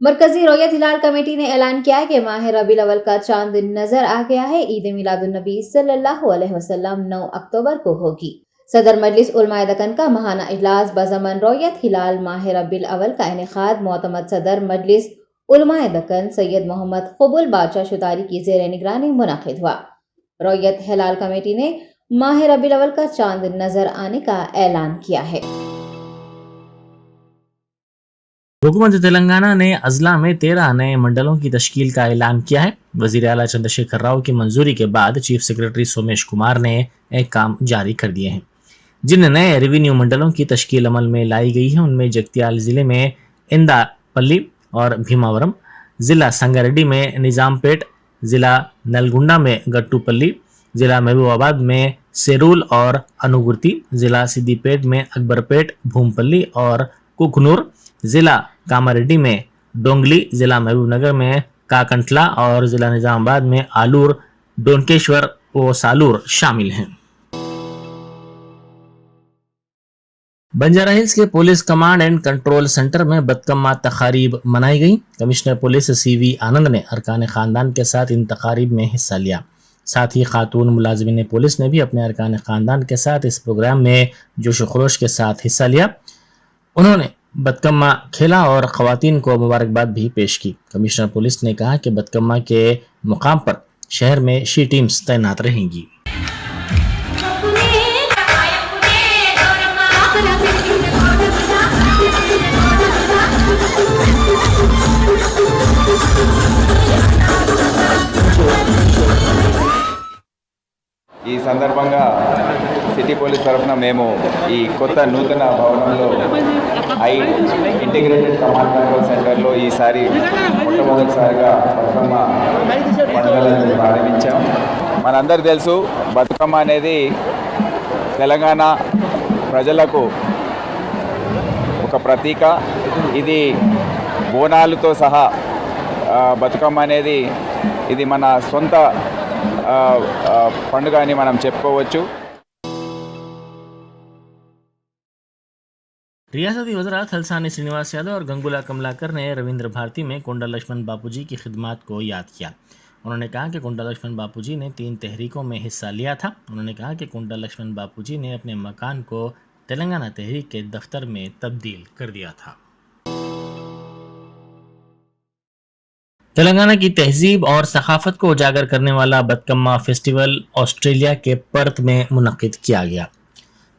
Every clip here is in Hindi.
मरकजी रोयत हिलाल कमेटी ने ऐलान किया है कि माह रबीउल अव्वल का चांद नजर आ गया है। ईद मिलादुन्नबी सल्लल्लाहु अलैहि वसल्लम 9 अक्टूबर को होगी। सदर मजलिस उलमाए दक्कन का महाना इजलास बज़मन रोयत हिलाल माह रबीउल अव्वल का इनेकाद मोतमद सदर मजलिस उलमाए दक्कन सैयद मोहम्मद कबूल बादशाह शुतारी की ज़ेर निगरानी मुनाकिद हुआ। रोयत हिलाल कमेटी ने माह रबीउल अव्वल का चांद नजर आने का ऐलान किया है। हुकूमत तेलंगाना ने अजला में 13 नए मंडलों की तश्कील का ऐलान किया है। वजीर आला चंद्रशेखर राव की मंजूरी के बाद चीफ सेक्रेटरी सोमेश कुमार ने एक काम जारी कर दिए हैं। जिन नए रेवेन्यू मंडलों की तश्कील अमल में लाई गई है उनमें जगतियाल जिले में इंदापल्ली और भीमावरम, जिला संगारेड्डी में निजामपेट, जिला नलगुंडा में गट्टूपल्ली, जिला महबूबाबाद में सेरूल और अनुगुर्ती, जिला सिद्दीपेट में अकबरपेट, भूमपल्ली और कुकनूर, जिला कामारेड्डी में डोंगली, जिला महबूबनगर में काकंटला और जिला निजामाबाद में आलूर, डोनकेश्वर व सालूर शामिल हैं। बंजारा हिल्स के police command and control centre में बदकम्मा तकारीब मनाई गई। कमिश्नर पुलिस CV आनंद ने अरकान खानदान के साथ इन तकारीब में हिस्सा लिया। साथ ही खातून मुलाजिमिन पुलिस ने भी अपने अरकान खानदान के साथ इस प्रोग्राम में जोश खरोश के साथ हिस्सा लिया। उन्होंने बदकम्मा खेला और खवातीन को मुबारकबाद भी पेश की। कमिश्नर पुलिस ने कहा कि बदकम्मा के मुकाम पर शहर में शी टीम्स तैनात रहेंगी। ఈ సందర్భంగా సిటీ పోలీస్ తరఫున మేము ఈ కొత్త నూతన భవనంలో ఇంటిగ్రేటెడ్ కమాండ్ కంట్రోల్ సెంటర్లో ఈసారి మొట్టమొదటిసారిగా బతుకమ్మ పండుగలను ప్రారంభించాం. మనందరికీ తెలుసు బతుకమ్మ అనేది తెలంగాణ ప్రజలకు ఒక ప్రతీక. ఇది బోనాలతో సహా బతుకమ్మ అనేది ఇది మన సొంత పండుగ అని మనం చెప్పుకోవచ్చు. रियासती वज़रा थलसानी श्रीनिवास यादव और गंगुला कमलाकर ने रविंद्र भारती में कोंडा लक्ष्मण बापूजी की खिदमत को याद किया। उन्होंने कहा कि कोंडा लक्ष्मण बापूजी ने 3 तहरीकों में हिस्सा लिया था। उन्होंने कहा कि कोंडा लक्ष्मण बापूजी ने अपने मकान को तेलंगाना तहरीक के दफ्तर में तब्दील कर दिया था। तेलंगाना की तहजीब और सकाफत को उजागर करने वाला बदकम्मा फेस्टिवल ऑस्ट्रेलिया के पर्थ में मुनक्किद किया गया।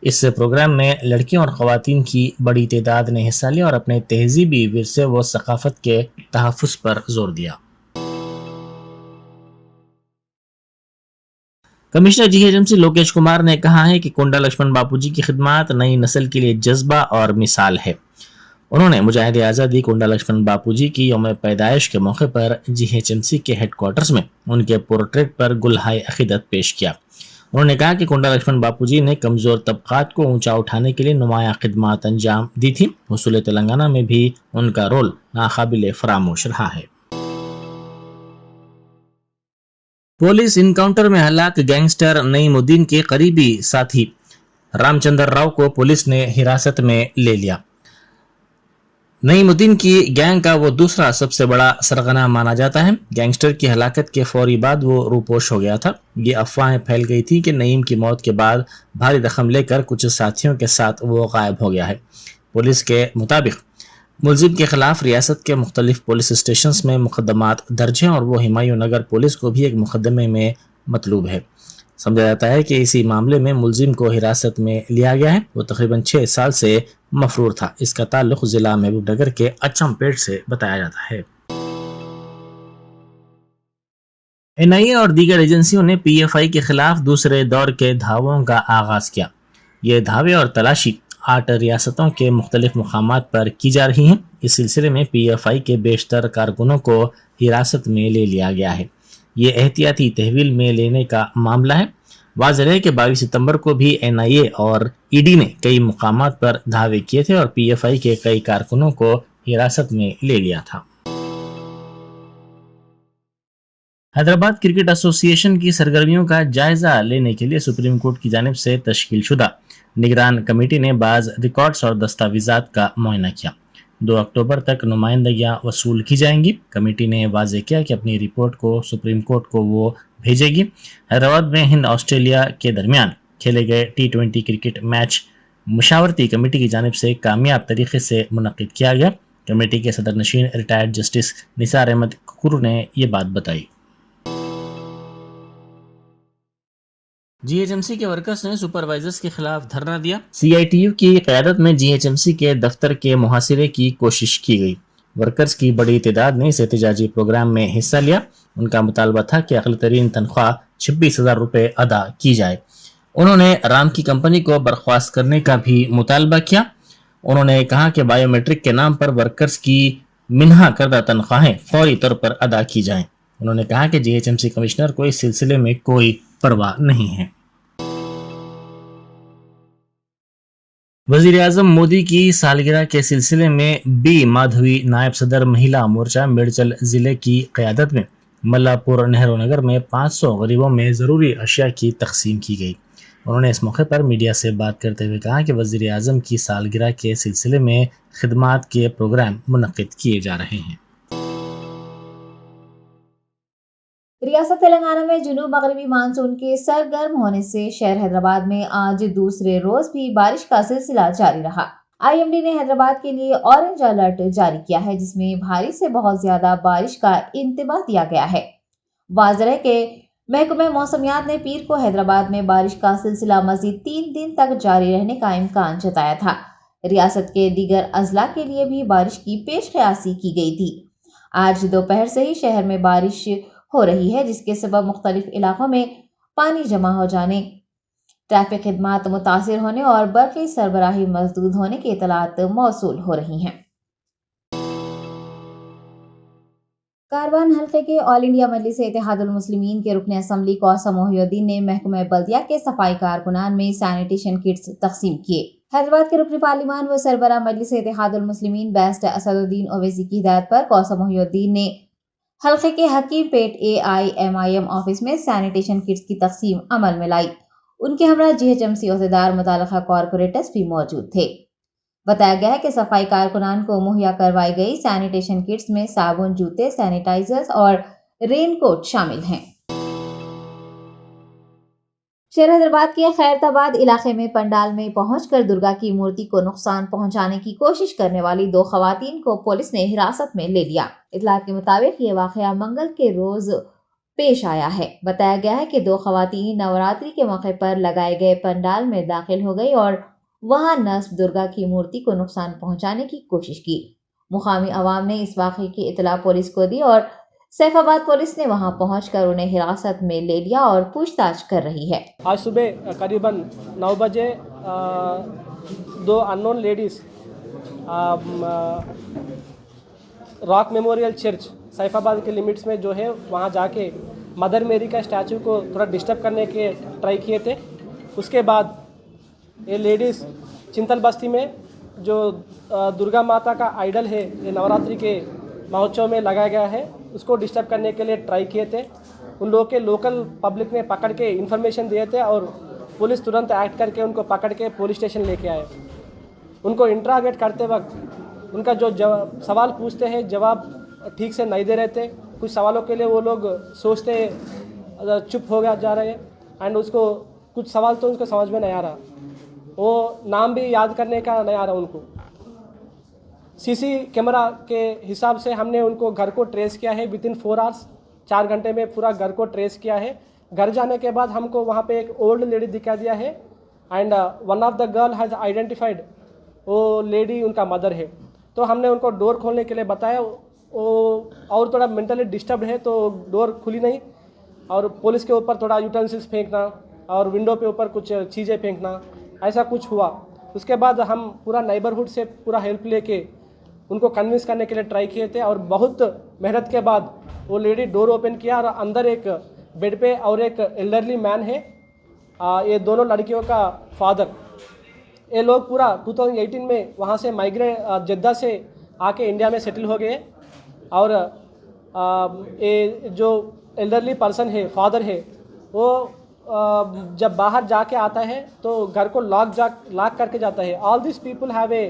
इस प्रोग्राम में लड़कियों और ख़वातीन की बड़ी तादाद ने हिस्सा लिया और अपने तहजीबी विरसे व सकाफत के तहफ़्फ़ुज़ पर जोर दिया। कमिश्नर GHMC लोकेश कुमार ने कहा है कि कोंडा लक्ष्मण बापूजी की खिदमत नई नस्ल के लिए जज्बा और मिसाल है। उन्होंने मुजाहिद आज़ादी कोंडा लक्ष्मण बापूजी की यौम पैदाइश के मौके पर GHMC के हेडक्वार्टर्स में उनके पोर्ट्रेट पर गुलहाए अकीदत पेश किया। उन्होंने कहा कि कोंडा लक्ष्मण बापूजी ने कमज़ोर तबकात को ऊंचा उठाने के लिए नुमाया खिदमत अंजाम दी थी। हुसूल तेलंगाना में भी उनका रोल नाकाबिल फरामोश रहा है। पुलिस इनकाउंटर में हलाक गैंगस्टर नईमुद्दीन के करीबी साथी रामचंद्र राव को पुलिस ने हिरासत में ले लिया। नईमुद्दीन की गैंग का वो दूसरा सबसे बड़ा सरगना माना जाता है। गैंगस्टर की हलाकत के फौरी बाद वो रूपोश हो गया था। ये अफवाहें फैल गई थी कि नईम की मौत के बाद भारी जख्म लेकर कुछ साथियों के साथ वो गायब हो गया है। पुलिस के मुताबिक मुलजिम के खिलाफ रियासत के मुख्तलिफ पुलिस स्टेशंस में मुकदमात दर्ज हैं और वो हुमायूं नगर पुलिस को भी एक मुकदमे में मतलूब है। समझा जाता है कि इसी मामले में मुलजिम को हिरासत में लिया गया है। वो तकरीबन 6 साल से मफरूर था। इसका ताल्लुक जिला महबूबनगर के अचमपेट से बताया जाता है। NIA और दीगर एजेंसियों ने PFI के खिलाफ दूसरे दौर के धावों का आगाज किया। ये धावे और तलाशी 8 रियासतों के मुख्तलिफ मुकामात पर की जा रही हैं। इस सिलसिले में PFI के बेशतर कारकुनों को हिरासत में ले लिया गया है। ये एहतियाती तहवील में लेने का मामला है। वाज़ेह है कि 22 सितंबर को भी NIA और ED ने कई मुकामात पर धावे किए थे और PFI के कई कारकुनों को हिरासत में ले लिया था। हैदराबाद क्रिकेट एसोसिएशन की सरगर्मियों का जायजा लेने के लिए सुप्रीम कोर्ट की जानिब से तश्कील शुदा निगरान कमेटी ने बाज़ रिकॉर्ड्स और दस्तावेजात का मुआयना किया। 2 अक्टूबर तक नुमाइंदगियां वसूल की जाएंगी। कमेटी ने वाजे किया कि अपनी रिपोर्ट को सुप्रीम कोर्ट को वो भेजेगी। हैदराबाद में हिंद ऑस्ट्रेलिया के दरमियान खेले गए T20 क्रिकेट मैच मुशावरती कमेटी की जानिब से कामयाब तरीके से मुनक्किद किया गया। कमेटी के सदर नशीन रिटायर्ड जस्टिस निसार अहमद कुकुर ने ये बात बताई। जीएचएमसी के वर्कर्स ने सुपरवाइजर्स के खिलाफ धरना दिया। सीआईटीयू की क़यादत में जीएचएमसी के दफ्तर के मुहासिरे की कोशिश की गई। वर्कर्स की बड़ी तादाद ने इस एहतजाजी प्रोग्राम में हिस्सा लिया। उनका मुतालबा था कि अक़ल तरीन तनख्वाह 26,000 रुपये अदा की जाए। उन्होंने राम की कंपनी को बर्खास्त करने का भी मुतालबा किया। उन्होंने कहा कि बायोमेट्रिक के नाम पर वर्कर्स की मिन्हा करदा तनख्वाहें फौरी तौर पर अदा की जाएं। उन्होंने कहा कि जीएचएमसी कमिश्नर को इस सिलसिले में कोई परवाह नहीं है। वजीर आजम मोदी की सालगिरह के सिलसिले में बी माधवी नायब सदर महिला मोर्चा मेडचल जिले की क़यादत में मल्लापुर नेहरू नगर में 500 गरीबों में ज़रूरी अशिया की तकसीम की गई। उन्होंने इस मौके पर मीडिया से बात करते हुए कहा कि वज़ीर आज़म की सालगिरह के सिलसिले में खिदमात के प्रोग्राम मुनक्किद किए जा रहे हैं। रियासत तेलंगाना में जुनूब मगरबी मानसून के सरगर्म होने से शहर हैदराबाद में आज दूसरे रोज भी बारिश का सिलसिला जारी रहा। आईएमडी ने हैदराबाद के लिए ऑरेंज अलर्ट जारी किया है, जिसमें भारी से बहुत ज्यादा बारिश का इंतबाह दिया गया है। वाज़ेह के महकमे मौसमियात ने पीर को हैदराबाद में बारिश का सिलसिला मजीद 3 दिन तक जारी रहने का इम्कान जताया था। रियासत के दीगर अजला के लिए भी बारिश की पेश क़यासी की गई थी। आज दोपहर से ही शहर में बारिश हो रही है, जिसके सबब मुख्तलिफ इलाकों में पानी जमा हो जाने, ट्रैफिक खिदमात मुतासिर होने और बरक़ी सरबराही मजदूद होने की इतलात मौसूल हो रही हैं। कारवान हल्के के ऑल इंडिया मजलिस इत्तेहादुल मुस्लिमीन के रुकन असम्बली कौसम मोहिउद्दीन ने महकमा बल्दिया के सफाई कारकुनान में सैनिटेशन किट्स तकसीम किए। हैदराबाद के रुकन पार्लिमान व सरबराह मजलिस इत्तेहादुल मुस्लिमीन बैरिस्टर असदुद्दीन ओवैसी की हिदायत पर कौसम मोहिउद्दीन ने हल्के के हकीम पेट AIMIM ऑफिस में सैनिटेशन किट्स की तकसीम अमल में लाई। उनके हमरा जीएचएमसी ओहदेदार मुताल्लिका कॉरपोरेटर्स भी मौजूद थे। बताया गया है कि सफाई कारकुनान को मुहैया करवाई गई सैनिटेशन किट्स में साबुन, जूते, सैनिटाइजर्स और रेनकोट शामिल हैं। शहर हैदराबाद के खैरताबाद इलाके में पंडाल में पहुंचकर दुर्गा की मूर्ति को नुकसान पहुंचाने की कोशिश करने वाली 2 खवातीन को पुलिस ने हिरासत में ले लिया। इतलात के मुताबिक ये वाकया मंगल के रोज पेश आया है। बताया गया है कि 2 खवातीन नवरात्रि के मौके पर लगाए गए पंडाल में दाखिल हो गई और वहां नस्ब दुर्गा की मूर्ति को नुकसान पहुंचाने की कोशिश की। मुकामी अवाम ने इस वाक़े की इतला पुलिस को दी और सैफाबाद पुलिस ने वहां पहुंचकर उन्हें हिरासत में ले लिया और पूछताछ कर रही है। आज सुबह करीबन 9 बजे 2 unknown ladies rock memorial church Saifabad के लिमिट्स में जो है वहाँ जाके मदर मेरी का स्टैचू को थोड़ा डिस्टर्ब करने के ट्राई किए थे। उसके बाद ये लेडीज़ चिंतल बस्ती में जो दुर्गा माता का आइडल है, ये नवरात्रि के महोत्सव में लगाया गया है, उसको डिस्टर्ब करने के लिए ट्राई किए थे। उन लोगों के लोकल पब्लिक ने पकड़ के इन्फॉर्मेशन दिए थे और पुलिस तुरंत एक्ट करके उनको पकड़ के पुलिस स्टेशन लेके आए। उनको इंट्रागेट करते वक्त उनका जो सवाल पूछते हैं जवाब ठीक से नहीं दे रहे थे। कुछ सवालों के लिए वो लोग सोचते चुप हो जा रहे हैं एंड उसको कुछ सवाल तो उनको समझ में नहीं आ रहा, वो नाम भी याद करने का नहीं आ रहा उनको। सीसी कैमरा के हिसाब से हमने उनको घर को ट्रेस किया है विदिन 4 आवर्स, 4 घंटे में पूरा घर को ट्रेस किया है। घर जाने के बाद हमको वहाँ पे एक ओल्ड लेडी दिखा दिया है and one of the girl has identified, वो लेडी उनका मदर है। तो हमने उनको डोर खोलने के लिए बताया, वो और थोड़ा मेंटली डिस्टर्ब है तो डोर खुली नहीं और पुलिस के ऊपर थोड़ा यूटेंसिल्स फेंकना और विंडो पे ऊपर कुछ चीज़ें फेंकना, ऐसा कुछ हुआ। उसके बाद हम पूरा नेबरहुड से पूरा हेल्प लेके उनको कन्विंस करने के लिए ट्राई किए थे और बहुत मेहनत के बाद वो लेडी डोर ओपन किया और अंदर एक बेड पे और एक एल्डरली मैन है, ये दोनों लड़कियों का फादर। ये लोग पूरा 2018 में वहाँ से माइग्रेट जद्दा से आके इंडिया में सेटल हो गए और ये जो एल्डरली पर्सन है, फादर है, वो जब बाहर जाके आता है तो घर को लॉक करके जाता है। All this people have a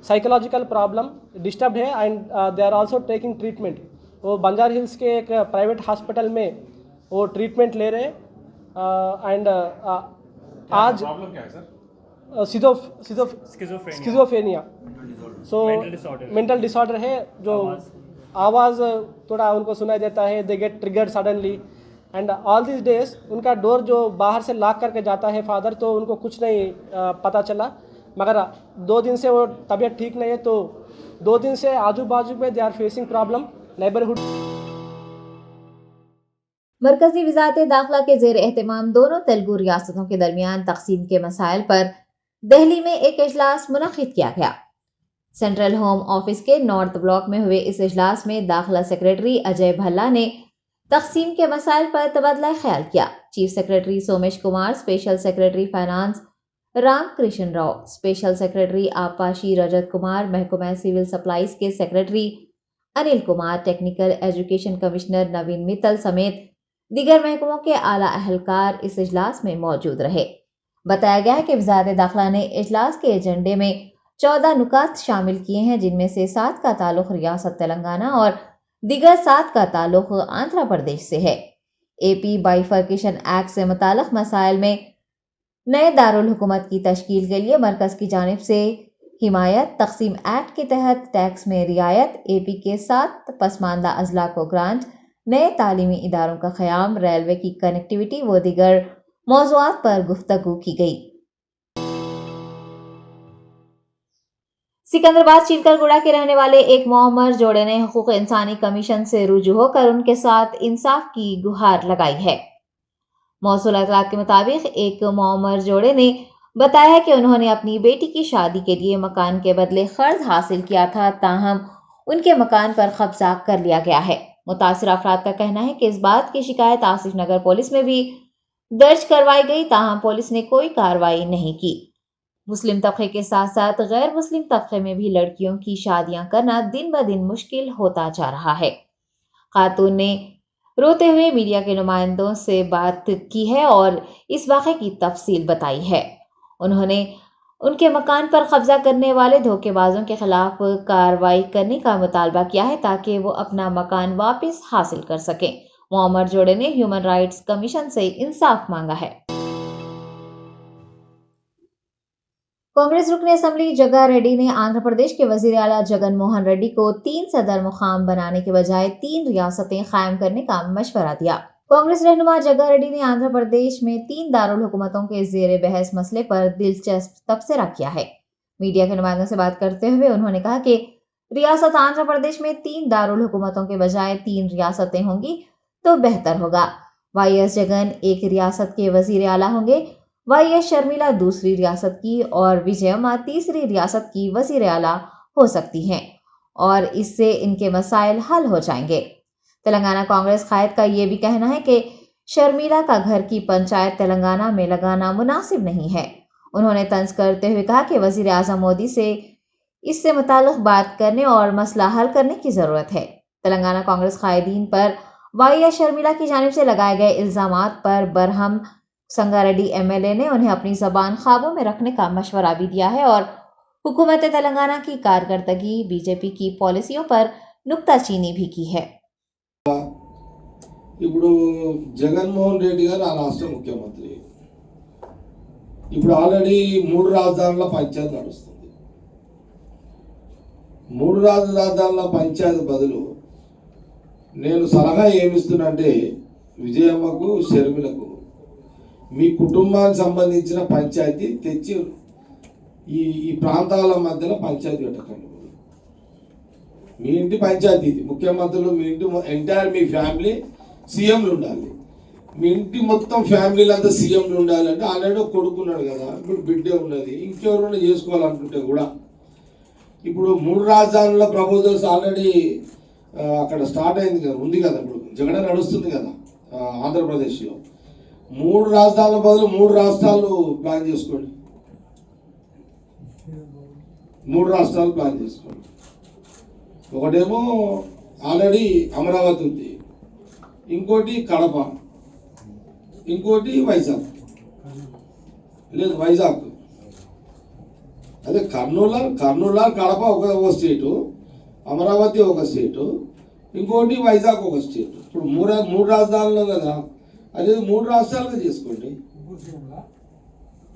psychological problem disturb है and they are also taking treatment. वो बंजार हिल्स के एक प्राइवेट हॉस्पिटल में वो ट्रीटमेंट ले रहे एंड आज प्रॉब्लम क्या है sir? Schizophrenia so mental disorder है, जो आवाज़ थोड़ा उनको सुनाई देता है, they get triggered suddenly and all this days उनका डोर जो बाहर से लॉक करके जाता है फादर, तो उनको कुछ नहीं पता चला, मगर 2 दिन से वो तबीयत ठीक नहीं है, तो 2 दिन से आजू बाजू में they are facing problem neighbourhood. मरकजी वजारत दाखिला के जेर एहतमाम दोनों तेलुगु रियासतों के दरमियान तकसीम के मसाइल पर दिल्ली में एक इजलास मुनक्किद किया गया। सेंट्रल होम ऑफिस के नॉर्थ ब्लॉक में हुए इस इजलास में दाखिला सेक्रेटरी अजय भल्ला ने तकसीम के मसाइल पर तबादला ख्याल किया। Chief secretary Somesh Kumar, special secretary finance Ram Krishna Rao, special secretary आपाशी रजत कुमार, महकमा सिविल सप्लाईज के secretary Anil Kumar, technical education commissioner Naveen Mittal समेत दीगर महकमों के आला अहलकार इस इजलास में मौजूद रहे। बताया गया है कि वजारत दाखिला ने इजलास के एजेंडे में 14 नुकात शामिल किए हैं, जिनमें से 7 का ताल्लुक रियासत तेलंगाना और दीगर 7 का ताल्लुक आंध्र प्रदेश से है। एपी बाइफर्केशन एक्ट से मुताल्लिक मसाइल में नए दारुल हुकूमत की तश्कील के लिए मरकज की जानिब से हिमायत, तकसीम एक्ट के तहत टैक्स में रियायत, एपी के 7 पसमानदा अजला को ग्रांट, नए तालीमी इदारों का क़याम, रेलवे की कनेक्टिविटी व दीगर मौज़ूआत पर गुफ्तगू की गई। सिकंदराबाद चिलकलगुड़ा के रहने वाले एक मौमर जोड़े ने हुकूक इंसानी कमीशन से रुजू होकर उनके साथ इंसाफ की गुहार लगाई है। मौसूल इतलात के मुताबिक एक मौमर जोड़े ने बताया है कि उन्होंने अपनी बेटी की शादी के लिए मकान के बदले कर्ज हासिल किया था, ताहम उनके मकान पर कब्जा कर लिया गया है। मुतासिर अफराद का कहना है कि इस बात की शिकायत आसिफ नगर पुलिस में भी दर्ज करवाई गई, ताहम पुलिस ने कोई कार्रवाई नहीं की। मुस्लिम तबके के साथ साथ गैर मुस्लिम तबके में भी लड़कियों की शादियां करना दिन ब दिन मुश्किल होता जा रहा है। खातून ने रोते हुए मीडिया के नुमाइंदों से बात की है और इस वाक़े की तफसील बताई है। उन्होंने उनके मकान पर कब्जा करने वाले धोखेबाजों के खिलाफ कार्रवाई करने का मुतालबा किया है ताकि वो अपना मकान वापस हासिल कर सकें। मोहम्मद जोड़े ने ह्यूमन राइट्स कमीशन से इंसाफ मांगा है। कांग्रेस रुकन असम्बली जग्गा रेड्डी ने आंध्र प्रदेश के वजीर आला जगन मोहन रेड्डी को 3 सदर मुकाम बनाने के बजाय 3 रियासतें कायम करने का मशवरा दिया। कांग्रेस रहनुमा जग्गा रेड्डी ने आंध्र प्रदेश में 3 दारुल हुकूमतों के जेर बहस मसले पर दिलचस्प तबसरा किया है। मीडिया के नुमाइंदों से बात करते हुए उन्होंने कहा कि रियासत आंध्र प्रदेश में 3 दारुल हुकूमतों के बजाय 3 रियासतें होंगी तो बेहतर होगा। वाईएस जगन एक रियासत के वजीर आला होंगे, वाईएस शर्मिला दूसरी रियासत की और विजयम्मा तीसरी रियासत की वजीर आला हो सकती हैं और इससे इनके मसाइल हल हो जाएंगे। तेलंगाना कांग्रेस कायद का ये भी कहना है कि शर्मिला का घर की पंचायत तेलंगाना में लगाना मुनासिब नहीं है। उन्होंने तंज करते हुए कहा कि वजीर आजम मोदी से इससे मुताल्लिक बात करने और मसला हल करने की जरूरत है। तेलंगाना कांग्रेस कायदीन पर वाईएस शर्मिला की जानिब से लगाए गए इल्जामात पर बरहम संगारेड्डी एमएलए ने उन्हें अपनी जबान काबू में रखने का मशवरा भी दिया है और हुकूमत तेलंगाना की कारकर्दगी, बीजेपी की पॉलिसियों पर नुक्ताचीनी भी की है। ఇప్పుడు జగన్మోహన్ రెడ్డి గారు ఆ రాష్ట్ర ముఖ్యమంత్రి. ఇప్పుడు ఆల్రెడీ 3 రాజధానుల పంచాయతీ నడుస్తుంది. 3 రాజధానుల పంచాయతీ బదులు నేను సలహా ఏమిస్తున్నానంటే విజయమ్మకు, షర్మిలకు మీ కుటుంబానికి సంబంధించిన పంచాయతీ తెచ్చి ఈ ప్రాంతాల మధ్యలో పంచాయతీ పెట్టకండి. మీ ఇంటి పంచాయతీ ఇది. ముఖ్యమంత్రులు మీ ఇంటి ఎంటైర్ మీ ఫ్యామిలీ సీఎంలు ఉండాలి. మీ ఇంటి మొత్తం ఫ్యామిలీలంతా సీఎంలు ఉండాలంటే ఆల్రెడీ కొడుకున్నాడు కదా, ఇప్పుడు బిడ్డే ఉన్నది, ఇంకెవరైనా చేసుకోవాలనుకుంటే కూడా ఇప్పుడు 3 రాజధానుల ప్రపోజల్స్ ఆల్రెడీ అక్కడ స్టార్ట్ అయింది కదా, ఉంది కదా, ఇప్పుడు జగన్ నడుస్తుంది కదా ఆంధ్రప్రదేశ్లో. 3 రాజధానుల బదులు 3 రాష్ట్రాలు ప్లాన్ చేసుకోండి. 3 రాష్ట్రాలు ప్లాన్ చేసుకోండి. ఒకటేమో ఆల్రెడీ అమరావతి ఉంది, ఇంకోటి కడప, ఇంకోటి వైజాగ్, లేదు వైజాగ్, అదే కర్నూలు కడప ఒక స్టేటు, అమరావతి ఒక స్టేటు, ఇంకోటి వైజాగ్ ఒక స్టేట్. ఇప్పుడు మూడు రాజధానులు కదా, అదే 3 రాష్ట్రాలుగా చేసుకోండి.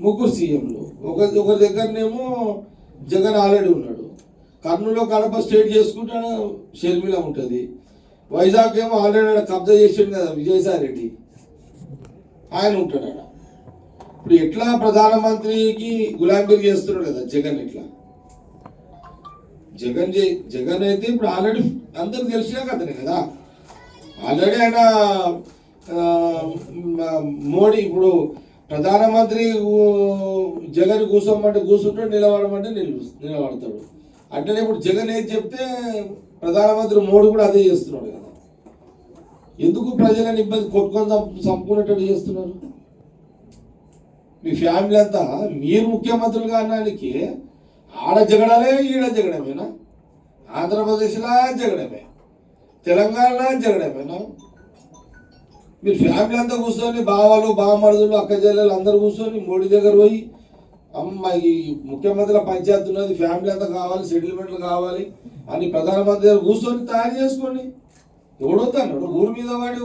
ముగ్గురు సీఎంలు ఒకరి దగ్గరనేమో జగన్ ఆల్రెడీ ఉన్నాడు. కర్నూలు కడప స్టేట్ చేసుకుంటే షర్మిల ఉంటుంది. వైజాగ్ ఏమో ఆల్రెడీ కబ్జా చేసాడు కదా విజయసాయి రెడ్డి, ఆయన ఉంటాడు ఆడ. ఇప్పుడు ఎట్లా ప్రధానమంత్రికి గులాంగిరి చేస్తున్నాడు కదా జగన్. ఎట్లా జగన్ అయితే ఇప్పుడు ఆల్రెడీ అందరికి తెలిసినా కదనే కదా. ఆల్రెడీ ఆయన మోడీ ఇప్పుడు ప్రధానమంత్రి జగన్ కూర్చోమంటే కూర్చుంటాడు, నిలబడమంటే నిలబడతాడు. అట్లనే ఇప్పుడు జగన్ ఏది చెప్తే ప్రధానమంత్రి మోడీ కూడా అదే చేస్తున్నాడు కదా. ఎందుకు ప్రజలను ఇబ్బంది కొట్టుకొని చంపుకునేటట్టు చేస్తున్నారు? మీ ఫ్యామిలీ అంతా మీరు ముఖ్యమంత్రులు కావడానికి ఆడ జగడలే ఈడ జగడమేనా? ఆంధ్రప్రదేశ్లో జగడమే, తెలంగాణలో జగడమేనా? మీరు ఫ్యామిలీ అంతా కూర్చొని బావలు బావమరుదులు అక్క చెల్లెలు అందరు కూర్చొని మోడీ దగ్గర పోయి అమ్మ ఈ ముఖ్యమంత్రుల పంచాయతీ ఉన్నది, ఫ్యామిలీ అంతా కావాలి, సెటిల్మెంట్లు కావాలి అని ప్రధానమంత్రి దగ్గర కూర్చొని తయారు చేసుకోండి. ఎవడొద్దన్నాడు? ఊరి మీద వాడి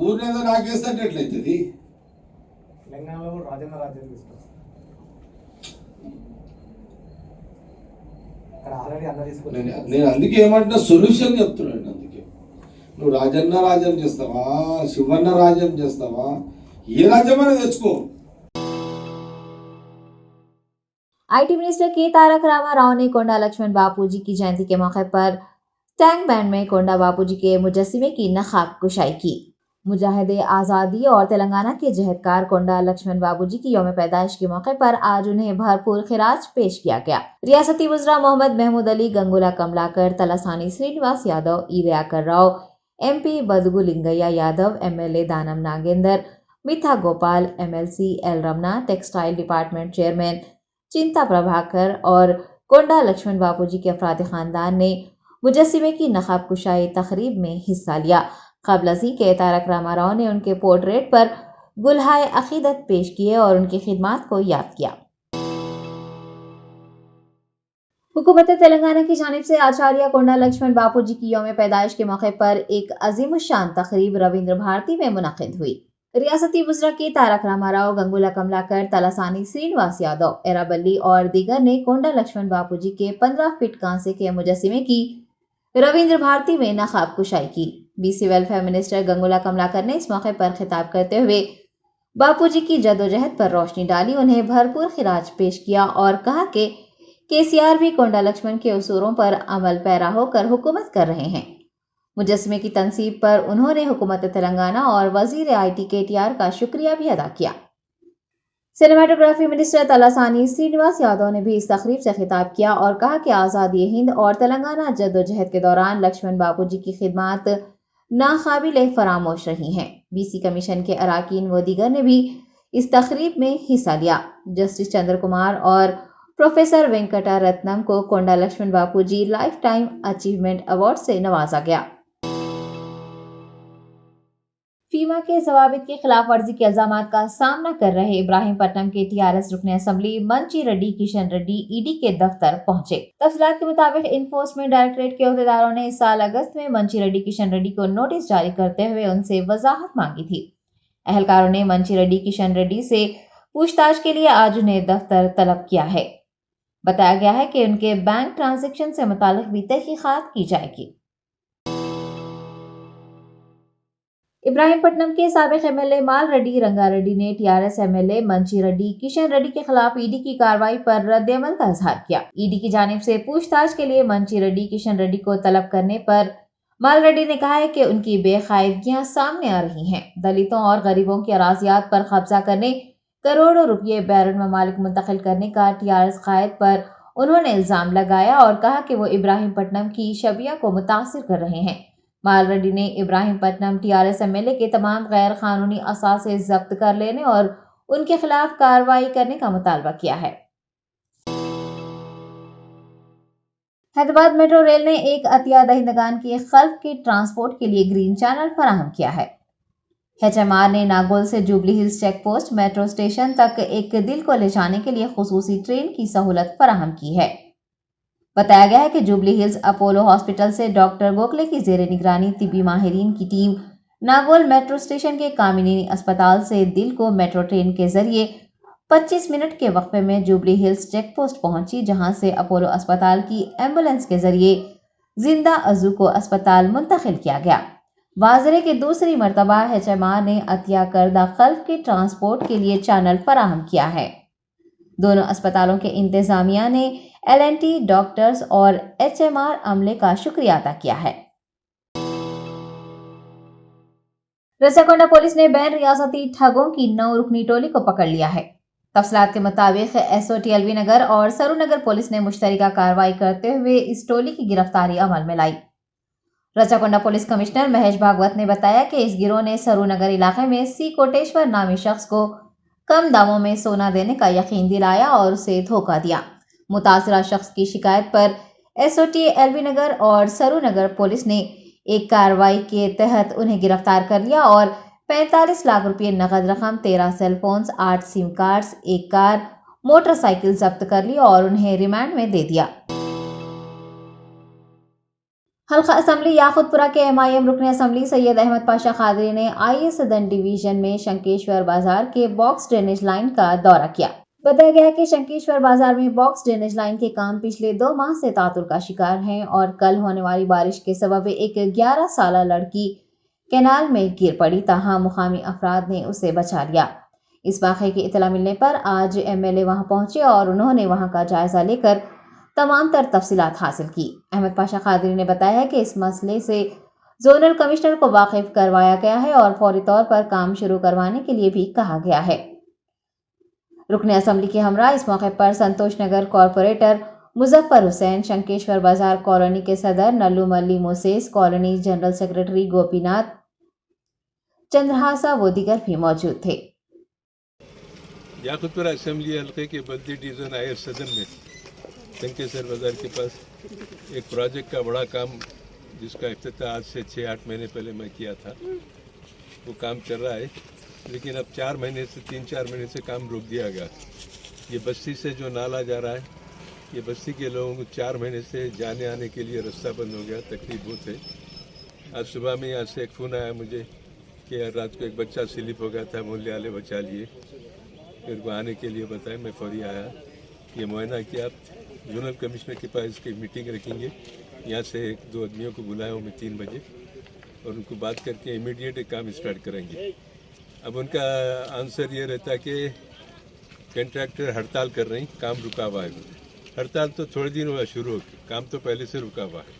ఊరిని ఏదో నాకేస్తే ఎట్లయితుంది? తెలంగాణలో రాజన్న రాజ్యం తీసుకొస్తారు. అక్కడ ఆల్రెడీ అన్న తీసుకొచ్చి నేను అందుకే ఏమంటున్నా, సొల్యూషన్ చెప్తున్నాను. అందుకే నువ్వు రాజన్న రాజ్యం చేస్తావా, శివన్న రాజ్యం చేస్తావా, ఏ రాజ్యమైనా తెచ్చుకో. आईटी मिनिस्टर के तारक रामाराव ने कोंडा लक्ष्मण बापूजी की जयंती के मौके पर टैंक बैंड में कोंडा बापूजी के मुजस्सिमे की नखाब कुशाई की। मुजाहिदे आज़ादी और तेलंगाना के जहदकार कोंडा लक्ष्मण बापूजी की यौम पैदाइश के मौके पर आज उन्हें भरपूर खिराज पेश किया गया। रियासती वज़रा मोहम्मद महमूद अली, गंगुला कमलाकर, तलासानी श्रीनिवास यादव, ईदयाकर राव, MP बदगु लिंगैया यादव, MLA दानम नागेंदर, मिथा Gopal, MLC L Ramana, textile department chairman Chinta Prabhakar और कोंडा लक्ष्मण बापूजी के अफराद खानदान ने मुजस्सिमे की नखाब कुशाई तकरीब में हिस्सा लिया। क़ब्ल के तारक रामाराव ने उनके पोर्ट्रेट पर गुलहाय अकीदत पेश किए और उनकी खिदमात को याद किया। हुकूमत तेलंगाना की जानिब से आचार्य कोंडा लक्ष्मण बापूजी की यौम पैदाइश के मौके पर एक अजीमुशान तकरीब रविंद्र भारती में मुनक़िद हुई। रियासती वज़रा के तारक रामाराव, गंगुला कमलाकर, तलासानी श्रीनिवास यादव, एराबल्ली और दीगर ने कोंडा लक्ष्मण बापूजी के 15 फीट कांसे के मुजस्सिमे की रविंद्र भारती में नखाब कुशाई की। BC welfare minister Gangula Kamalakar ने इस मौके पर खिताब करते हुए बापूजी की जद्दोजहद पर रोशनी डाली, उन्हें भरपूर खिराज पेश किया और कहा कि KCR भी कोंडा लक्ष्मण के उसूलों पर अमल पैरा होकर हुकूमत कर रहे हैं। मुजस्सिमे की तनसीब पर उन्होंने हुकूमत तेलंगाना और वजीर IT KTR का शुक्रिया भी अदा किया। सिनेमाटोग्राफी मिनिस्टर तलासानी श्रीनिवास यादव ने भी इस तकरीब से खिताब किया और कहा कि आज़ादी हिंद और तेलंगाना जद्दोजहद के दौरान लक्ष्मण बापूजी की खिदमात नाकाबिले फरामोश रही हैं। BC कमीशन के अराकीन व दीगर ने भी इस तकरीब में हिस्सा लिया। जस्टिस चंद्र कुमार और प्रोफेसर वेंकटा रत्नम को कोंडा लक्ष्मण बापूजी लाइफ टाइम अचीवमेंट अवार्ड से नवाजा गया। फीमा के जवाबित की खिलाफ वर्जी के इल्जामात का सामना कर रहे इब्राहिमपट्टनम के TRS रुकन असम्बली मंची रेड्डी किशन रेड्डी ED के दफ्तर पहुंचे। तफसीलात के मुताबिक इन्फोर्समेंट डायरेक्टरेट के अहदेदारों ने इस साल अगस्त में मंची रेड्डी किशन रेड्डी को नोटिस जारी करते हुए उनसे वजाहत मांगी थी। एहलकारों ने मंची रेड्डी किशन रेड्डी से पूछताछ के लिए आज उन्हें दफ्तर तलब किया है। बताया गया है कि उनके बैंक ट्रांजैक्शन से मुताल्लिक भी तहकीकात की जाएगी। इब्राहिमपट्टनम के साबिक MLA माल रेड्डी रंगारेड्डी ने TRS MLA मंची रेड्डी किशन रेड्डी के खिलाफ ED की कार्रवाई पर रद्द-ए-अमल का इजहार किया। ED की जानिब से पूछताछ के लिए मंची रेड्डी किशन रेड्डी को तलब करने पर माल रेड्डी ने कहा है कि उनकी बेकायदगियां सामने आ रही हैं। दलितों और गरीबों की अराजियात पर कब्जा करने, करोड़ों रुपये बैरून ममालिक मुंतकिल करने का TRS कायद पर उन्होंने इल्जाम लगाया और कहा कि वो इब्राहिमपट्टनम की शबिया को मुतासिर कर रहे हैं। माल रेड्डी ने इब्राहिमपट्टनम TRS MLA के तमाम गैर कानूनी असासे जब्त कर लेने और उनके खिलाफ कार्रवाई करने का मुतालबा किया है। हैदराबाद मेट्रो रेल ने एक अतिया दहिंदगान के खल्फ के ट्रांसपोर्ट के लिए ग्रीन चैनल फराहम किया है। HMR ने नागौल से Jubilee Hills check post metro station तक एक दिल को ले जाने के लिए खुसूसी ट्रेन की सहूलत फराहम की है। बताया गया है कि जुबली हिल्स अपोलो हॉस्पिटल से डॉक्टर गोखले की जेर निगरानी तिब्बी माहिरीन की टीम नागौल मेट्रो स्टेशन के कामिनी अस्पताल से दिल को मेट्रो ट्रेन के जरिए 25 मिनट के वक्फे में जुबली हिल्स चेक पोस्ट पहुंची, जहां से अपोलो अस्पताल की एम्बुलेंस के जरिए जिंदा अजू को अस्पताल मुंतकिल किया गया। वाजरे के दूसरी मरतबा HMR ने अतिया करदा खल्फ के ट्रांसपोर्ट के लिए चैनल फराहम किया है। दोनों अस्पतालों के इंतजामिया ने LNT डॉक्टर्स और HMR अमले का शुक्रिया अदा किया है। रसाकोंडा पुलिस ने बैन रियासती ठगों की 9 रुकनी टोली को पकड़ लिया है। तफसीलात के मुताबिक SOT एलवी नगर और सरूनगर पुलिस ने मुश्तरका कार्रवाई करते हुए इस टोली की गिरफ्तारी अमल में लाई। रसाकोंडा पुलिस कमिश्नर महेश भागवत ने बताया कि इस गिरोह ने सरूनगर इलाके में C कोटेश्वर नामी शख्स को कम दामों में सोना देने का यकीन दिलाया और उसे धोखा दिया। मुतासरा शख्स की शिकायत पर SOT एलवी नगर और सरूनगर पुलिस ने एक कार्रवाई के तहत उन्हें गिरफ्तार कर लिया और 45 लाख रुपए नकद रकम, 13 सेलफोन्स, 8 सिम कार्ड्स, एक कार, मोटरसाइकिल जब्त कर ली और उन्हें रिमांड में दे दिया। हल्का असम्बली याकुतपुरा के MIM रुकन असम्बली सैयद अहमद पाशा खादरी ने IE सदन डिवीजन में शंकेश्वर बाजार के बॉक्स ड्रेनेज लाइन का दौरा किया। बताया गया कि शंकेश्वर बाजार में बॉक्स ड्रेनेज लाइन के काम पिछले 2 माह से तातुल का शिकार हैं और कल होने वाली बारिश के सबब एक 11 साला लड़की कैनाल में गिर पड़ी, ताहम मुकामी अफराद ने उसे बचा लिया। इस वाक़े की इतला मिलने पर आज MLA वहां पहुंचे और उन्होंने वहां का जायजा लेकर तमाम तर तफसीलात हासिल की। अहमद पाशा खादरी ने बताया कि इस मसले से जोनल कमिश्नर को वाकिफ करवाया गया है और फौरी तौर पर काम शुरू करवाने के लिए भी कहा गया है। रुकन असम्बली के हमरा इस मौके पर संतोष नगर कॉरपोरेटर मुजफ्फर हुसैन, शंकेश्वर बाजार कॉलोनी के सदर Nallu Malli Moses, colony general secretary Gopinath Chandrahasa व दीगर भी मौजूद थे। याकुतपुरा असेंबली हल्के के बल्दी डिवीजन आयर सदन में शंकेश्वर बाजार के पास एक प्रोजेक्ट का बड़ा काम, जिसका इफ्तिताह आज से 6-8 महीने पहले मैं किया था, वो काम चल रहा है, लेकिन अब 3-4 महीने से काम रोक दिया गया। ये बस्ती से जो नाला जा रहा है, ये बस्ती के लोगों को 4 महीने से जाने आने के लिए रास्ता बंद हो गया, तकलीफ बहुत है। आज सुबह में यहाँ से एक फ़ोन आया मुझे कि यार रात को एक बच्चा स्लिप हो गया था, मोहल्ले वाले बचा लिए, फिर को आने के लिए बताया। मैं फौरी आया, ये मुआयना किया। जोनल कमिश्नर के पास इसकी मीटिंग रखेंगे, यहाँ से 1-2 आदमियों को बुलाया हूँ मैं 3 बजे, और उनको बात करके इमीडिएट एक काम स्टार्ट करेंगे। अब उनका आंसर ये रहता है कि कंट्रैक्टर हड़ताल कर रही, काम रुका हुआ है। हड़ताल तो थोड़े दिन हुआ शुरू हो, काम तो पहले से रुका हुआ है।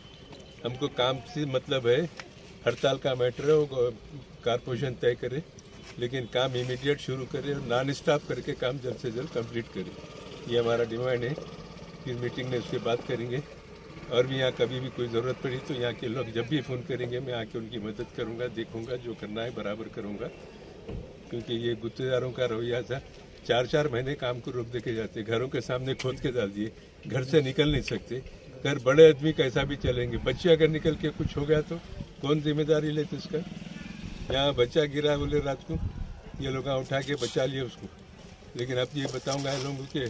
हमको काम से मतलब है, हड़ताल का मैटर है वो कारपोरेशन तय करे, लेकिन काम इमीडिएट शुरू करे और नॉन स्टॉप करके काम जल्द से जल्द कंप्लीट करे। ये हमारा डिमांड है। फिर मीटिंग में उसकी बात करेंगे, और भी यहाँ कभी भी कोई ज़रूरत पड़ी तो यहाँ के लोग जब भी फ़ोन करेंगे मैं आके उनकी मदद करूँगा, देखूँगा, जो करना है बराबर करूँगा। क्योंकि ये गुत्तेदारों का रवैया था, 4-4 महीने काम को रोक दे के जाते, घरों के सामने खोद के डाल दिए, घर से निकल नहीं सकते। घर बड़े आदमी कैसा भी चलेंगे, बच्चे अगर निकल के कुछ हो गया तो कौन जिम्मेदारी लेते इसका। यहाँ बच्चा गिरा बोले रात को, ये लोग उठा के बचा लिए उसको। लेकिन अब ये बताऊँगा इन लोगों के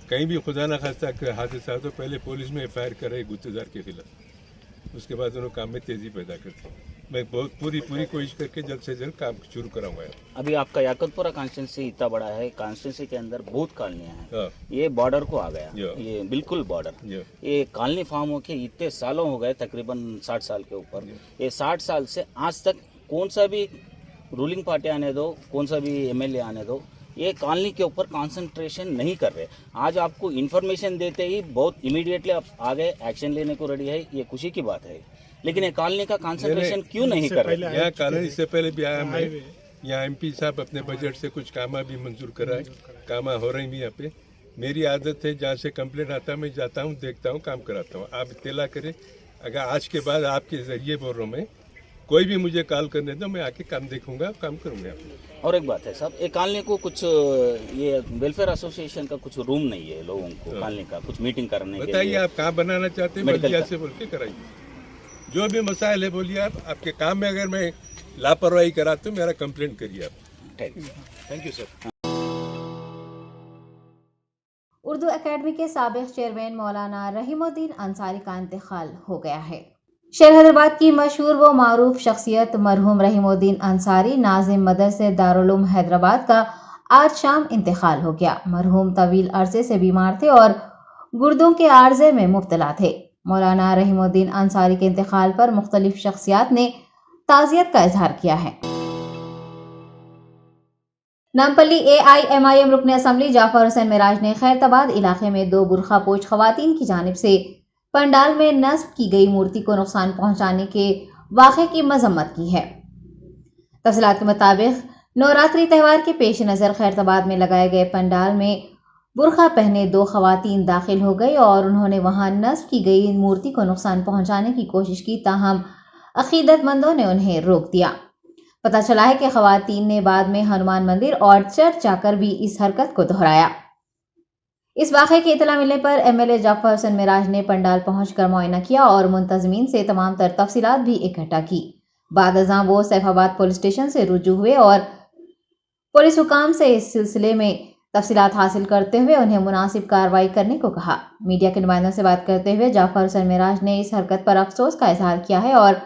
कहीं भी खुदा न खास्ता हादसा तो पहले पुलिस में FIR करे गुत्तेदार के खिलाफ, उसके बाद उन्होंने काम में तेज़ी पैदा करते। मैं बहुत पूरी कोशिश करके जल्द से जल्द काम शुरू कराऊंगा। अभी आपका याकुतपुरा कॉन्स्टिट्यूंसी इतना बड़ा है, कॉन्स्टिट्यूंसी के अंदर बहुत कॉलोनियाँ हैं। हाँ। ये बॉर्डर को आ गया, ये बिल्कुल बॉर्डर। ये कॉलोनी फार्म होके इतने सालों हो गए, तकरीबन 60 साल के ऊपर। ये 60 साल से आज तक कौन सा भी रूलिंग पार्टी आने दो, कौन सा भी MLA आने दो, ये कॉलोनी के ऊपर कंसंट्रेशन नहीं कर रहे। आज आपको इन्फॉर्मेशन देते ही बहुत इमीडिएटली आप आ गए, एक्शन लेने को रेडी है, ये खुशी की बात है। लेकिन ये कॉलोनी का कंसंट्रेशन क्यों नहीं कर रहे? यहाँ कॉलोनी से पहले भी आया मैं, यहाँ MP साहब अपने बजट से कुछ कामा भी मंजूर कराए, कामा हो रही भी यहाँ पे। मेरी आदत है, जहाँ से कंप्लेंट आता मैं जाता हूँ, देखता हूँ, काम कराता हूँ। आप इत्तला करें, अगर आज के बाद आपके जरिए बोल रहा हूँ मैं, कोई भी मुझे कॉल करने दो, मैं आके काम देखूंगा, काम करूंगा। और एक बात है साहब, एक कॉलोनी को कुछ ये वेलफेयर एसोसिएशन का कुछ रूम नहीं है लोगों को, कॉलोनी का कुछ मीटिंग करने के लिए। बताइए आप कहाँ बनाना चाहते हैं, बल्दिया से बोल के कराइए। जो भी मसाइल है बोलिए आप। आपके काम में अगर मैं लापरवाही करा तो मेरा कंप्लेंट करिए आप। Thank you sir. Urdu academy के साबिक चेयरमैन मौलाना रहीमुद्दीन अंसारी का इंतकाल हो गया है। शहर हैदराबाद की मशहूर व मारूफ शख्सियत मरहूम रहीमुद्दीन अंसारी नाजिम मदरसे दारुल उलूम हैदराबाद का आज शाम इंतकाल हो गया। मरहूम तवील अरसे से बीमार थे और गुर्दों के आर्जे में मुब्तला थे। मौलाना रहीमुद्दीन अंसारी के इंतकाल पर मुख्तलिफ शख्सियात ने ताज़ियत का इजहार किया है। नामपल्ली AIMIM रुकन असम्बली जाफर हुसैन मिराज ने खैरताबाद इलाके में 2 बुरखा पोश खवातीन की जानिब से पंडाल में नस्ब की गई मूर्ति को नुकसान पहुंचाने के वाक़े की मजम्मत की है। तफसीलात के मुताबिक नवरात्रि त्यौहार के पेश नज़र खैरताबाद में लगाए गए पंडाल में बुरखा पहने 2 खवातीन दाखिल हो गई और उन्होंने वहां नस्ब की गई मूर्ति को नुकसान पहुंचाने की कोशिश की, ताहम अकीदतमंदों ने उन्हें रोक दिया। पता चला है कि खवातीन ने बाद में हनुमान मंदिर और चर्च जाकर भी इस हरकत को दोहराया। इस वाक़े की इतला मिलने पर MLA जाफर हुसैन मिराज ने पंडाल पहुंचकर मुआयना किया और मुंतज़मीन से तमाम तर तफसीलात भी इकट्ठा की। बाद अज़ां वो सैफाबाद पुलिस स्टेशन से रुजू हुए और पुलिस हुकाम से इस सिलसिले में तफसीलात हासिल करते हुए उन्हें मुनासिब कार्रवाई करने को कहा। मीडिया के नुमाइंदों से बात करते हुए जाफर हुसैन मिराज ने इस हरकत पर अफसोस का इजहार किया है और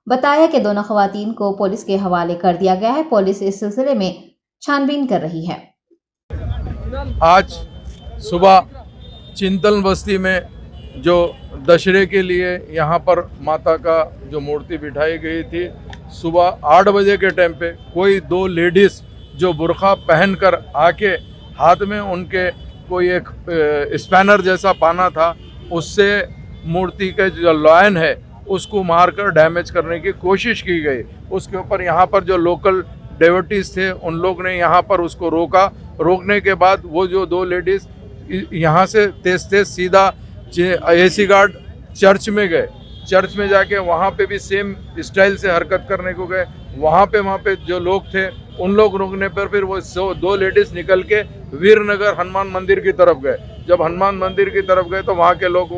बताया कि दोनों खवातीन को पुलिस के हवाले कर दिया गया है। पुलिस इस सिलसिले में छानबीन कर रही है। आज सुबह चिंतन बस्ती में जो दशहरे के लिए यहाँ पर माता का जो मूर्ति बिठाई गई थी, सुबह 8 बजे के टाइम पे कोई 2 लेडीज़ जो बुरखा पहनकर आके हाथ में उनके कोई एक स्पैनर जैसा पाना था, उससे मूर्ति के जो लॉयन है उसको मारकर डैमेज करने की कोशिश की गई। उसके ऊपर यहाँ पर जो लोकल डेवोटीज थे उन लोग ने यहाँ पर उसको रोका। रोकने के बाद वो जो 2 लेडीज़ यहाँ से तेज सीधा AC गार्ड चर्च में गए। चर्च में जाके वहाँ पे भी सेम स्टाइल से हरकत करने को गए। वहाँ पे जो लोग थे उन लोग रोकने पर फिर वो 2 लेडीज़ निकल के वीरनगर हनुमान मंदिर की तरफ गए। जब हनुमान मंदिर की तरफ गए तो वहाँ के लोग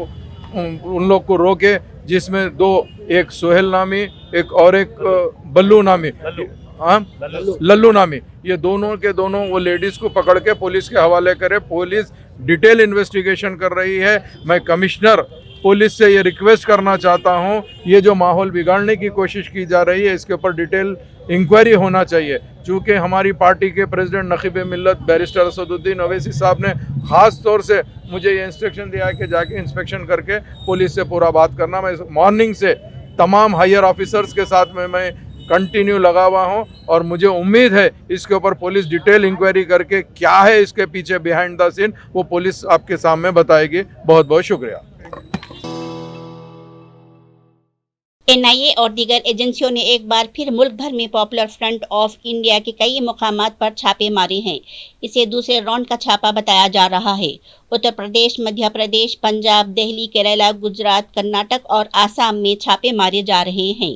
उन लोग को रोके, जिसमें 2, एक सोहेल नामी एक और एक बल्लू नामी, लल्लू नामी, ये दोनों के दोनों वो लेडीज़ को पकड़ के पुलिस के हवाले करे। पुलिस डिटेल इन्वेस्टिगेशन कर रही है। मैं कमिश्नर पुलिस से ये रिक्वेस्ट करना चाहता हूँ, ये जो माहौल बिगाड़ने की कोशिश की जा रही है इसके ऊपर डिटेल इंक्वायरी होना चाहिए। चूँकि हमारी पार्टी के प्रेसिडेंट नखीब मिल्लत बैरिस्टर असदुद्दीन ओवैसी साहब ने ख़ास तौर से मुझे ये इंस्ट्रक्शन दिया है कि जाके इंस्पेक्शन करके पुलिस से पूरा बात करना। मैं मॉर्निंग से तमाम हायर ऑफिसर्स के साथ में मैं कंटिन्यू लगा हुआ हूँ और मुझे उम्मीद है इसके ऊपर पुलिस डिटेल इंक्वायरी करके क्या है इसके पीछे बिहाइंड द सीन वो पुलिस आपके सामने बताएगी। बहुत बहुत शुक्रिया। NIA और दीगर एजेंसियों ने एक बार फिर मुल्क भर में पॉपुलर फ्रंट ऑफ इंडिया के कई मुकामात पर छापे मारे हैं। इसे दूसरे राउंड का छापा बताया जा रहा है। उत्तर प्रदेश, मध्य प्रदेश, पंजाब, दिल्ली, केरला, गुजरात, कर्नाटक और आसाम में छापे मारे जा रहे हैं।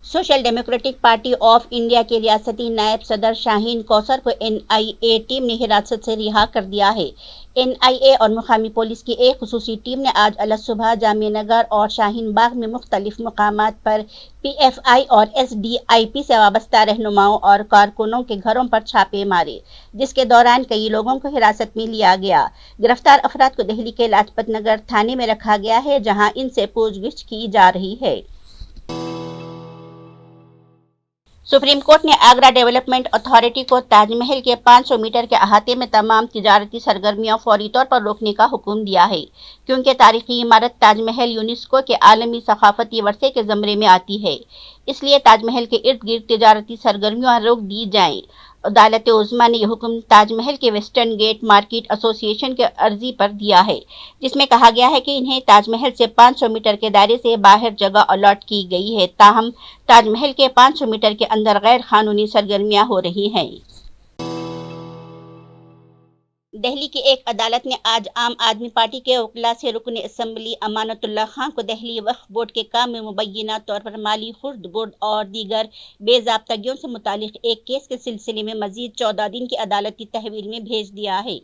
Social democratic party of India के रियासती नायब सदर शाहीन कौसर को NIA टीम ने हिरासत से रिहा कर दिया है। NIA और मुकामी पुलिस की एक खुसूसी टीम ने आज अलसुबह जामिया नगर और शाहीन बाग में मुख्तलिफ मकामात पर PFI और SDIP से वाबस्ता रहनुमाओं और कारकुनों के घरों पर छापे मारे, जिसके दौरान कई लोगों को हिरासत में लिया गया। गिरफ्तार अफराद को दिल्ली के लाजपत नगर थाने में रखा गया है, जहां इनसे पूछगिछ की जा रही है। सुप्रीम कोर्ट ने आगरा डेवलपमेंट अथॉरिटी को ताजमहल के 500 मीटर के अहाते में तमाम तिजारती सरगर्मियां फौरी तौर पर रोकने का हुक्म दिया है, क्योंकि तारीखी इमारत ताजमहल यूनेस्को के आलमी सकाफती वर्षे के ज़मरे में आती है। इसलिए ताजमहल के इर्द गिर्द तिजारती सरगर्मियां रोक दी जाएं। अदालत उज़्मा ने यह हुक्म ताजमहल के वेस्टर्न गेट मार्केट एसोसिएशन के अर्जी पर दिया है, जिसमें कहा गया है कि इन्हें ताजमहल से 500 मीटर के दायरे से बाहर जगह अलॉट की गई है, ताहम ताजमहल के 500 मीटर के अंदर गैर कानूनी सरगर्मियां हो रही हैं। दिल्ली की एक अदालत ने आज आम आदमी पार्टी के वकला से रुकन असम्बली अमानतुल्लाह खान को दिल्ली वक्फ बोर्ड के काम में मुबैना तौर पर माली खुर्द बोर्ड और दीगर बेज़ाब्तगियों से मुतालिक एक केस के सिलसिले में मजीद 14 दिन की अदालती तहवील में भेज दिया है।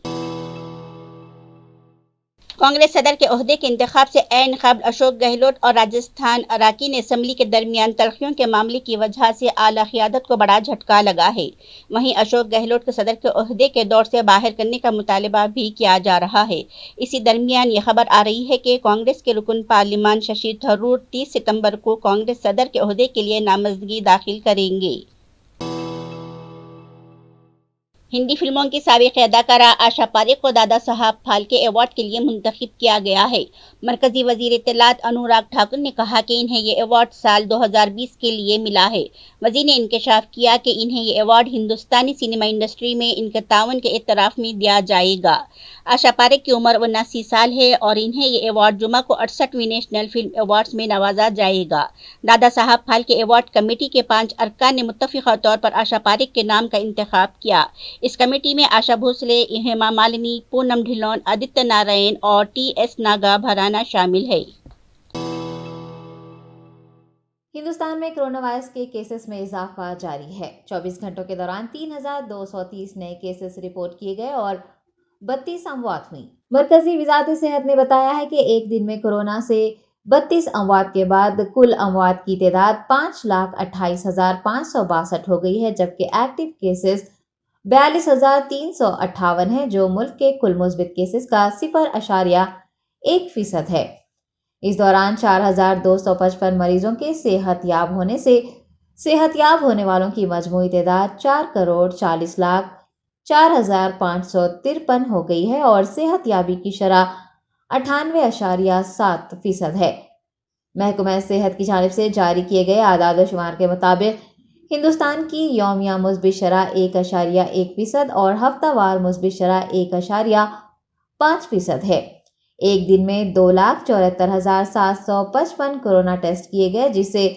कांग्रेस सदर के ओहदे के इंतखाब से ऐन कबल अशोक गहलोत और राजस्थान अराकीन असम्बली के दरमियान तलखियों के मामले की वजह से आला क़यादत को बड़ा झटका लगा है। वहीं अशोक गहलोत को सदर के ओहदे के दौर से बाहर करने का मुतालबा भी किया जा रहा है। इसी दरमियान ये खबर आ रही है कि कांग्रेस के रुकन पार्लिमान शशि थरूर 30 सितंबर को कांग्रेस सदर के ओहदे के लिए नामजदगी दाखिल करेंगे। हिंदी फिल्मों की साबिक अदाकारा आशा पारेख को दादा साहब फाल्के अवार्ड के लिए मुंतखब किया गया है। मरकजी वजीर इत्तलात अनुराग ठाकुर ने कहा कि इन्हें ये अवार्ड साल 2020 के लिए मिला है। वजीर ने इंकशाफ किया कि इन्हें ये अवार्ड हिंदुस्तानी सिनेमा इंडस्ट्री में इनके तावन के एतराफ़ में दिया जाएगा। आशा पारेख की उम्र 79 साल है और इन्हें ये अवार्ड जुमा को 68वीं नेशनल फिल्म अवार्ड्स में नवाजा जाएगा। दादा साहब फाल्के अवार्ड कमेटी के 5 अरकान ने मुत्तफ़िक़ा तौर पर आशा पारेख के नाम का इंतखाब किया। इस कमेटी में आशा भोसले, हेमा मालिनी, पूनम ढिल्लोन, आदित्य नारायण और TS नागा भराना शामिल है। हिंदुस्तान में कोरोना वायरस के केसेस में इजाफा जारी है। 24 घंटों के दौरान 3,230 नए केसेस रिपोर्ट किए गए और 32 अमवात हुई। मरकजी वज़ारत सेहत ने बताया है कि एक दिन में कोरोना से 32 अमवात के बाद कुल अमवात की तादाद 5,28,562 हो गई है, जबकि एक्टिव केसेस 42,358 है, जो मुल्क के कुल मुस्बित केसेस का 0.1% है। इस दौरान 4,255 मरीजों के सेहतयाब होने वालों की मजमूई तादाद 4,40,04,553 हो गई है और सेहतयाबी की शरह 98.7% है। महकमा सेहत की जानिब से जारी किए गए आदाद शुमार के मुताबिक हिंदुस्तान की यौमिया मुस्बित शरह 1.1% और हफ्तावार मुस्बित शरह 1.5% है। एक दिन में 2,74,755 कोरोना टेस्ट किए गए, जिससे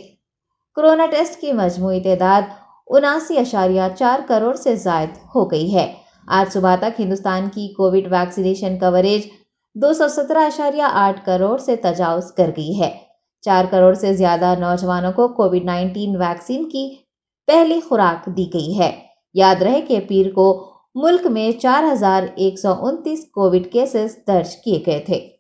कोरोना टेस्ट की मजमूई तादाद 79.4 करोड़ से जायद हो गई है। आज सुबह तक हिंदुस्तान की कोविड वैक्सीनेशन कवरेज 217.8 करोड़ से तजावुज कर गई है। 4 करोड़ से ज्यादा नौजवानों को कोविड-19 वैक्सीन की पहली खुराक दी गई है। याद रहे कि पीर को मुल्क में 4,129 कोविड केसेस दर्ज किए गए थे।